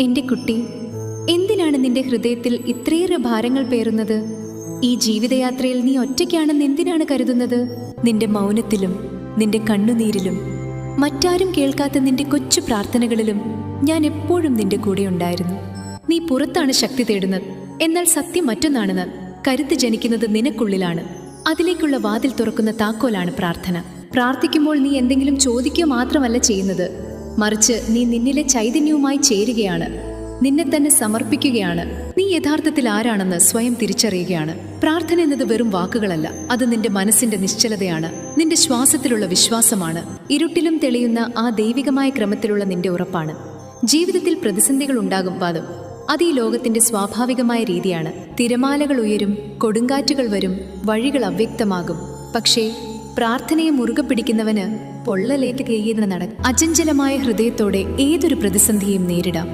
എന്റെ കുട്ടി, എന്തിനാണ് നിന്റെ ഹൃദയത്തിൽ ഇത്രയേറെ ഭാരങ്ങൾ പേറുന്നത്? ഈ ജീവിതയാത്രയിൽ നീ ഒറ്റയ്ക്കാണെന്ന് എന്തിനാണ് കരുതുന്നത്? നിന്റെ മൗനത്തിലും നിന്റെ കണ്ണുനീരിലും മറ്റാരും കേൾക്കാത്ത നിന്റെ കൊച്ചു പ്രാർത്ഥനകളിലും ഞാൻ എപ്പോഴും നിന്റെ കൂടെ ഉണ്ടായിരുന്നു. നീ പുറത്താണ് ശക്തി തേടുന്നത്, എന്നാൽ സത്യം മറ്റൊന്നാണെന്ന്. കരുത്ത് ജനിക്കുന്നത് നിനക്കുള്ളിലാണ്. അതിലേക്കുള്ള വാതിൽ തുറക്കുന്ന താക്കോലാണ് പ്രാർത്ഥന. പ്രാർത്ഥിക്കുമ്പോൾ നീ എന്തെങ്കിലും ചോദിക്കുക മാത്രമല്ല ചെയ്യുന്നത്, മറിച്ച് നീ നിന്നിലെ ചൈതന്യവുമായി ചേരുകയാണ്, നിന്നെ തന്നെ സമർപ്പിക്കുകയാണ്. നീ യഥാർത്ഥത്തിൽ ആരാണെന്ന് സ്വയം തിരിച്ചറിയുകയാണ്. പ്രാർത്ഥന എന്നത് വെറും വാക്കുകളല്ല, അത് നിന്റെ മനസ്സിന്റെ നിശ്ചലതയാണ്, നിന്റെ ശ്വാസത്തിലുള്ള വിശ്വാസമാണ്, ഇരുട്ടിലും തെളിയുന്ന ആ ദൈവികമായ ക്രമത്തിലുള്ള നിന്റെ ഉറപ്പാണ്. ജീവിതത്തിൽ പ്രതിസന്ധികൾ ഉണ്ടാകും പാദം, അത് ഈ ലോകത്തിന്റെ സ്വാഭാവികമായ രീതിയാണ്. തിരമാലകൾ ഉയരും, കൊടുങ്കാറ്റുകൾ വരും, വഴികൾ അവ്യക്തമാകും. പക്ഷേ പ്രാർത്ഥനയെ മുറുകെ പിടിക്കുന്നവന് പൊള്ളലേറ്റ് കയ്യെന്ന് നടക്കും. അചഞ്ചലമായ ഹൃദയത്തോടെ ഏതൊരു പ്രതിസന്ധിയും നേരിടാം.